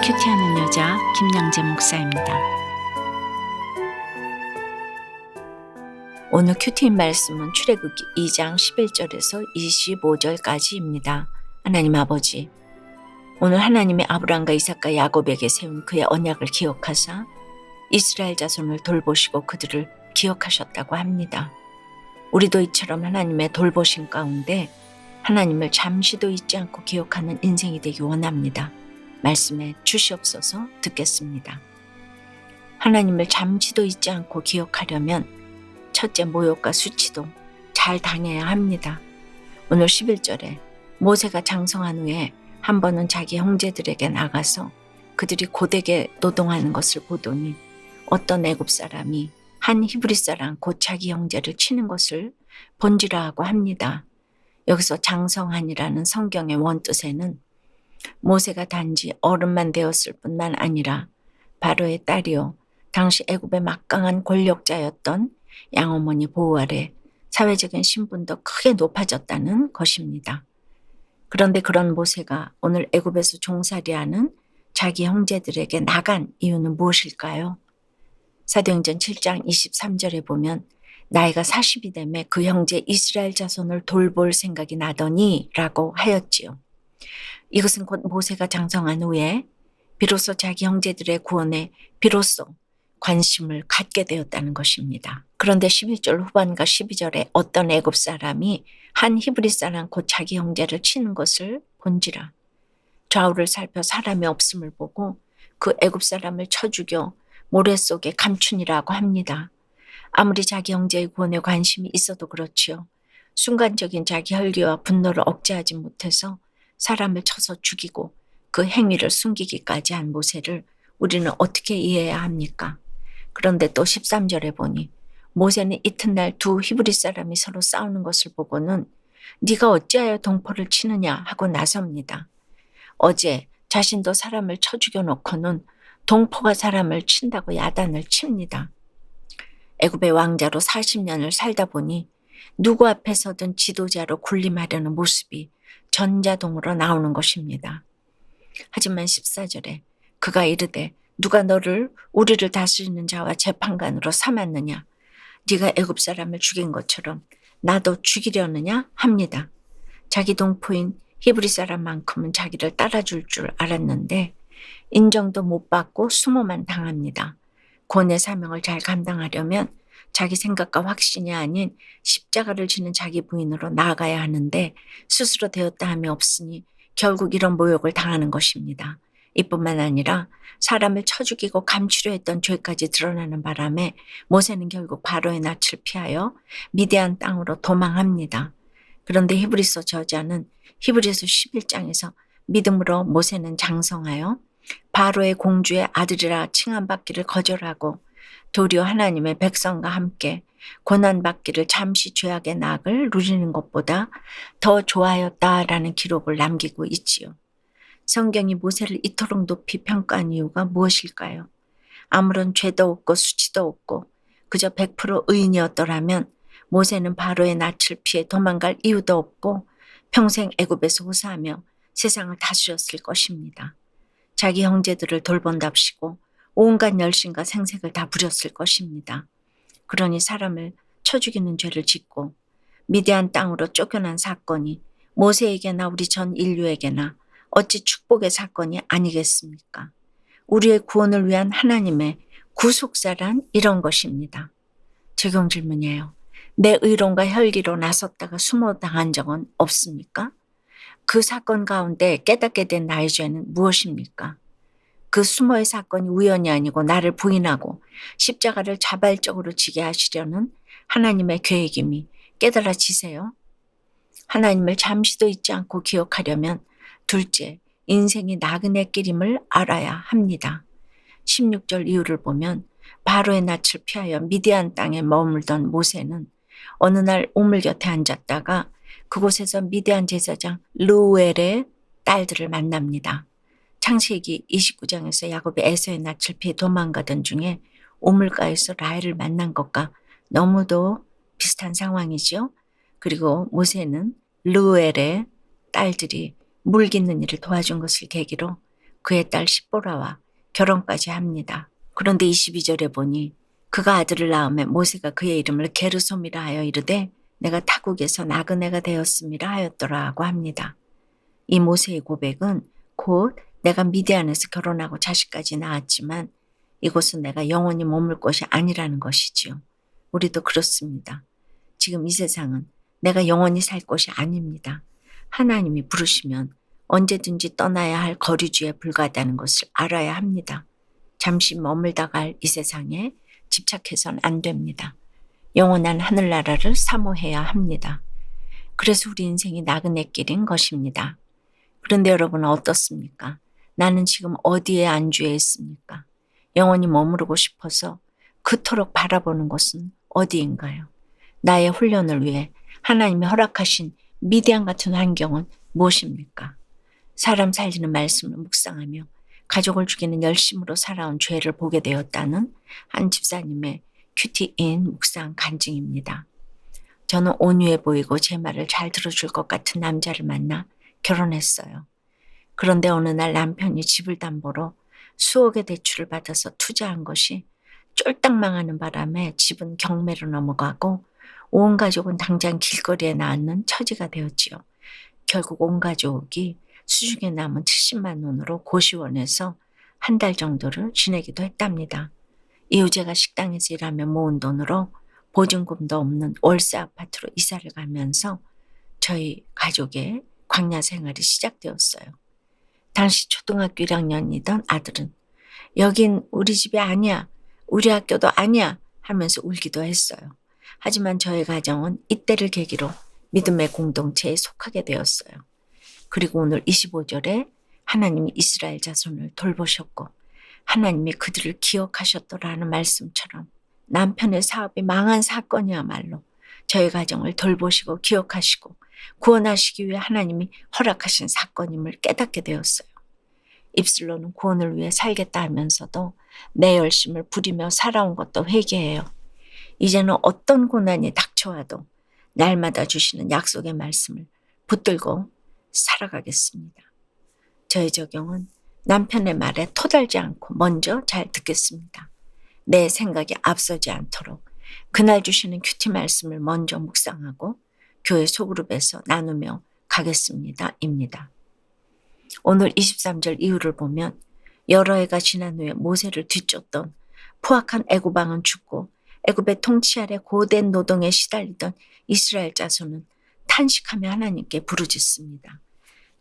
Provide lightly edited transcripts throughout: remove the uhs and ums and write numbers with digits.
큐티하는 여자 김양재 목사입니다. 오늘 큐티인 말씀은 출애굽기 2장 11절에서 25절까지입니다. 하나님 아버지, 오늘 하나님이 아브라함과 이삭과 야곱에게 세운 그의 언약을 기억하사 이스라엘 자손을 돌보시고 그들을 기억하셨다고 합니다. 우리도 이처럼 하나님의 돌보심 가운데 하나님을 잠시도 잊지 않고 기억하는 인생이 되기 원합니다. 말씀에 주시옵소서. 듣겠습니다. 하나님을 잠시도 잊지 않고 기억하려면 첫째, 모욕과 수치도 잘 당해야 합니다. 오늘 11절에 모세가 장성한 후에 한 번은 자기 형제들에게 나가서 그들이 고되게 노동하는 것을 보더니 어떤 애굽 사람이 한 히브리 사람 곧 자기 형제를 치는 것을 본지라 하고 합니다. 여기서 장성한이라는 성경의 원뜻에는 모세가 단지 어른만 되었을 뿐만 아니라 바로의 딸이요 당시 애굽의 막강한 권력자였던 양어머니 보호 아래 사회적인 신분도 크게 높아졌다는 것입니다. 그런데 그런 모세가 오늘 애굽에서 종살이하는 자기 형제들에게 나간 이유는 무엇일까요? 사도행전 7장 23절에 보면 나이가 40이 되매 그 형제 이스라엘 자손을 돌볼 생각이 나더니 라고 하였지요. 이것은 곧 모세가 장성한 후에 비로소 자기 형제들의 구원에 비로소 관심을 갖게 되었다는 것입니다. 그런데 11절 후반과 12절에 어떤 애굽 사람이 한 히브리 사람 곧 자기 형제를 치는 것을 본지라. 좌우를 살펴 사람이 없음을 보고 그 애굽 사람을 쳐 죽여 모래 속에 감춘이라고 합니다. 아무리 자기 형제의 구원에 관심이 있어도 그렇지요. 순간적인 자기 혈기와 분노를 억제하지 못해서 사람을 쳐서 죽이고 그 행위를 숨기기까지 한 모세를 우리는 어떻게 이해해야 합니까? 그런데 또 13절에 보니 모세는 이튿날 두 히브리 사람이 서로 싸우는 것을 보고는 네가 어찌하여 동포를 치느냐 하고 나섭니다. 어제 자신도 사람을 쳐 죽여놓고는 동포가 사람을 친다고 야단을 칩니다. 애굽의 왕자로 40년을 살다 보니 누구 앞에서든 지도자로 군림하려는 모습이 전자동으로 나오는 것입니다. 하지만 14절에 그가 이르되 누가 너를 우리를 다스리는 자와 재판관으로 삼았느냐? 네가 애굽 사람을 죽인 것처럼 나도 죽이려느냐? 합니다. 자기 동포인 히브리 사람만큼은 자기를 따라줄 줄 알았는데 인정도 못 받고 수모만 당합니다. 구원의 사명을 잘 감당하려면 자기 생각과 확신이 아닌 십자가를 지는 자기 부인으로 나아가야 하는데 스스로 되었다 함이 없으니 결국 이런 모욕을 당하는 것입니다. 이뿐만 아니라 사람을 쳐 죽이고 감추려 했던 죄까지 드러나는 바람에 모세는 결국 바로의 낯을 피하여 미디안 땅으로 도망합니다. 그런데 히브리서 저자는 히브리서 11장에서 믿음으로 모세는 장성하여 바로의 공주의 아들이라 칭함받기를 거절하고 도리어 하나님의 백성과 함께 고난받기를 잠시 죄악의 낙을 누리는 것보다 더 좋아하였다라는 기록을 남기고 있지요. 성경이 모세를 이토록 높이 평가한 이유가 무엇일까요? 아무런 죄도 없고 수치도 없고 그저 100% 의인이었더라면 모세는 바로의 낯을 피해 도망갈 이유도 없고 평생 애굽에서 호사하며 세상을 다스렸을 것입니다. 자기 형제들을 돌본답시고 온갖 열심과 생색을 다 부렸을 것입니다. 그러니 사람을 쳐 죽이는 죄를 짓고 미디안 땅으로 쫓겨난 사건이 모세에게나 우리 전 인류에게나 어찌 축복의 사건이 아니겠습니까? 우리의 구원을 위한 하나님의 구속사란 이런 것입니다. 적용 질문이에요. 내 의론과 혈기로 나섰다가 수모당한 적은 없습니까? 그 사건 가운데 깨닫게 된 나의 죄는 무엇입니까? 그 수모의 사건이 우연이 아니고 나를 부인하고 십자가를 자발적으로 지게 하시려는 하나님의 계획임이 깨달아지세요. 하나님을 잠시도 잊지 않고 기억하려면 둘째, 인생이 나그네 길임을 알아야 합니다. 16절 이유를 보면 바로의 낯을 피하여 미디안 땅에 머물던 모세는 어느 날 우물 곁에 앉았다가 그곳에서 미디안 제사장 르우엘의 딸들을 만납니다. 창세기 29장에서 야곱이 에서의 낯을 피해 도망가던 중에 우물가에서 라헬을 만난 것과 너무도 비슷한 상황이죠. 그리고 모세는 르우엘의 딸들이 물 깃는 일을 도와준 것을 계기로 그의 딸 십보라와 결혼까지 합니다. 그런데 22절에 보니 그가 아들을 낳음에 모세가 그의 이름을 게르솜이라 하여 이르되 내가 타국에서 나그네가 되었음이라 하였더라고 합니다. 이 모세의 고백은 곧 내가 미디안에서 결혼하고 자식까지 낳았지만 이곳은 내가 영원히 머물 곳이 아니라는 것이지요. 우리도 그렇습니다. 지금 이 세상은 내가 영원히 살 곳이 아닙니다. 하나님이 부르시면 언제든지 떠나야 할 거류지에 불과하다는 것을 알아야 합니다. 잠시 머물다 갈 이 세상에 집착해서는 안 됩니다. 영원한 하늘나라를 사모해야 합니다. 그래서 우리 인생이 나그네길인 것입니다. 그런데 여러분은 어떻습니까? 나는 지금 어디에 안주해 있습니까? 영원히 머무르고 싶어서 그토록 바라보는 곳은 어디인가요? 나의 훈련을 위해 하나님이 허락하신 미디안 같은 환경은 무엇입니까? 사람 살리는 말씀을 묵상하며 가족을 죽이는 열심으로 살아온 죄를 보게 되었다는 한 집사님의 큐티인 묵상 간증입니다. 저는 온유해 보이고 제 말을 잘 들어줄 것 같은 남자를 만나 결혼했어요. 그런데 어느 날 남편이 집을 담보로 수억의 대출을 받아서 투자한 것이 쫄딱 망하는 바람에 집은 경매로 넘어가고 온 가족은 당장 길거리에 나앉는 처지가 되었지요. 결국 온 가족이 수중에 남은 70만 원으로 고시원에서 한 달 정도를 지내기도 했답니다. 이후제가 식당에서 일하며 모은 돈으로 보증금도 없는 월세 아파트로 이사를 가면서 저희 가족의 광야 생활이 시작되었어요. 당시 초등학교 1학년이던 아들은 여긴 우리 집이 아니야, 우리 학교도 아니야 하면서 울기도 했어요. 하지만 저희 가정은 이때를 계기로 믿음의 공동체에 속하게 되었어요. 그리고 오늘 25절에 하나님이 이스라엘 자손을 돌보셨고 하나님이 그들을 기억하셨더라는 말씀처럼 남편의 사업이 망한 사건이야말로 저희 가정을 돌보시고 기억하시고 구원하시기 위해 하나님이 허락하신 사건임을 깨닫게 되었어요. 입술로는 구원을 위해 살겠다 하면서도 내 열심을 부리며 살아온 것도 회개해요. 이제는 어떤 고난이 닥쳐와도 날마다 주시는 약속의 말씀을 붙들고 살아가겠습니다. 저의 적용은 남편의 말에 토달지 않고 먼저 잘 듣겠습니다. 내 생각이 앞서지 않도록 그날 주시는 큐티 말씀을 먼저 묵상하고 교회 소그룹에서 나누며 가겠습니다. 입니다. 오늘 23절 이후를 보면 여러 해가 지난 후에 모세를 뒤쫓던 포악한 애굽 왕은 죽고 애굽의 통치 아래 고된 노동에 시달리던 이스라엘 자손은 탄식하며 하나님께 부르짖습니다.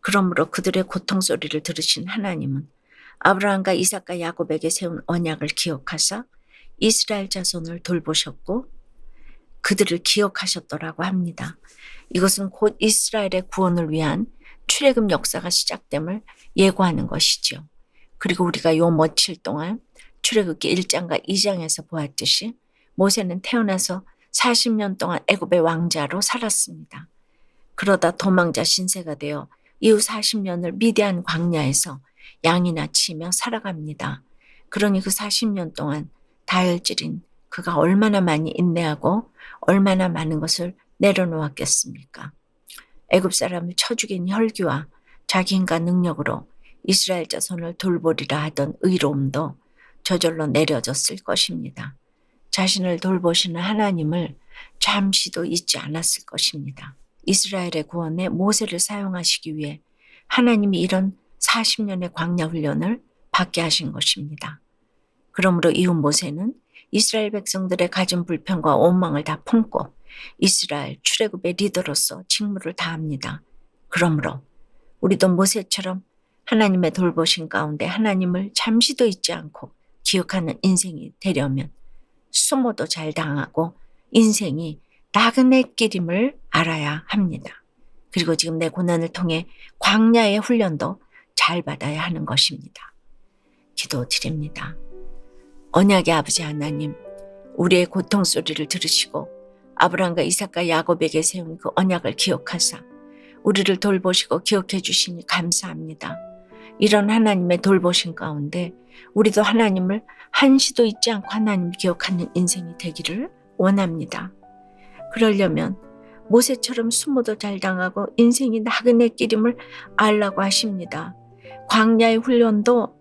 그러므로 그들의 고통 소리를 들으신 하나님은 아브라함과 이삭과 야곱에게 세운 언약을 기억하사 이스라엘 자손을 돌보셨고 그들을 기억하셨더라고 합니다. 이것은 곧 이스라엘의 구원을 위한 출애굽 역사가 시작됨을 예고하는 것이죠. 그리고 우리가 요 며칠 동안 출애굽기 1장과 2장에서 보았듯이 모세는 태어나서 40년 동안 애굽의 왕자로 살았습니다. 그러다 도망자 신세가 되어 이후 40년을 미디안 광야에서 양이나 치며 살아갑니다. 그러니 그 40년 동안 다혈질인 그가 얼마나 많이 인내하고 얼마나 많은 것을 내려놓았겠습니까? 애굽 사람을 쳐 죽인 혈기와 자기 인간 능력으로 이스라엘 자손을 돌보리라 하던 의로움도 저절로 내려졌을 것입니다. 자신을 돌보시는 하나님을 잠시도 잊지 않았을 것입니다. 이스라엘의 구원에 모세를 사용하시기 위해 하나님이 이런 40년의 광야 훈련을 받게 하신 것입니다. 그러므로 이후 모세는 이스라엘 백성들의 가진 불평과 원망을 다 품고 이스라엘 출애굽의 리더로서 직무를 다합니다. 그러므로 우리도 모세처럼 하나님의 돌보신 가운데 하나님을 잠시도 잊지 않고 기억하는 인생이 되려면 수모도 잘 당하고 인생이 나그네길임을 알아야 합니다. 그리고 지금 내 고난을 통해 광야의 훈련도 잘 받아야 하는 것입니다. 기도드립니다. 언약의 아버지 하나님, 우리의 고통 소리를 들으시고 아브라함과 이삭과 야곱에게 세운 그 언약을 기억하사 우리를 돌보시고 기억해 주시니 감사합니다. 이런 하나님의 돌보신 가운데 우리도 하나님을 한시도 잊지 않고 하나님을 기억하는 인생이 되기를 원합니다. 그러려면 모세처럼 수모도 잘 당하고 인생이 나그네길임을 알라고 하십니다. 광야의 훈련도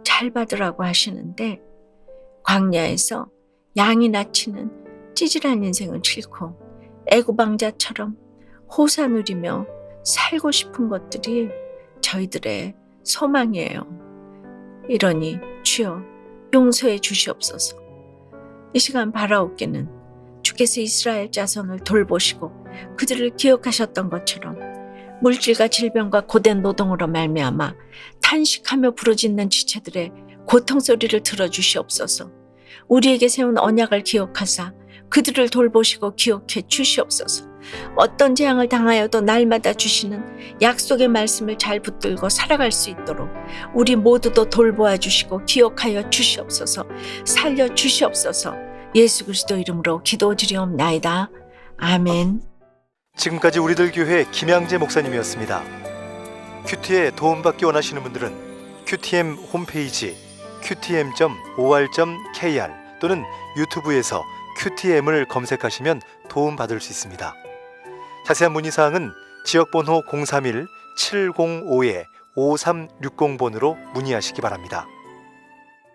잘 받으라고 하시는데 광야에서 양이 낳치는 찌질한 인생을 싫고 애구방자처럼 호사 누리며 살고 싶은 것들이 저희들의 소망이에요. 이러니 주여 용서해 주시옵소서. 이 시간 바라옵기는 주께서 이스라엘 자손을 돌보시고 그들을 기억하셨던 것처럼 물질과 질병과 고된 노동으로 말미암아 탄식하며 부르짖는 지체들의 고통 소리를 들어주시옵소서. 우리에게 세운 언약을 기억하사 그들을 돌보시고 기억해 주시옵소서. 어떤 재앙을 당하여도 날마다 주시는 약속의 말씀을 잘 붙들고 살아갈 수 있도록 우리 모두도 돌보아 주시고 기억하여 주시옵소서. 살려 주시옵소서. 예수 그리스도 이름으로 기도드리옵나이다. 아멘. 지금까지 우리들 교회 김양재 목사님이었습니다. 큐티에 도움받기 원하시는 분들은 QTM 홈페이지 qtm.or.kr 또는 유튜브에서 QTM을 검색하시면 도움받을 수 있습니다. 자세한 문의사항은 지역번호 031-705-5360번으로 문의하시기 바랍니다.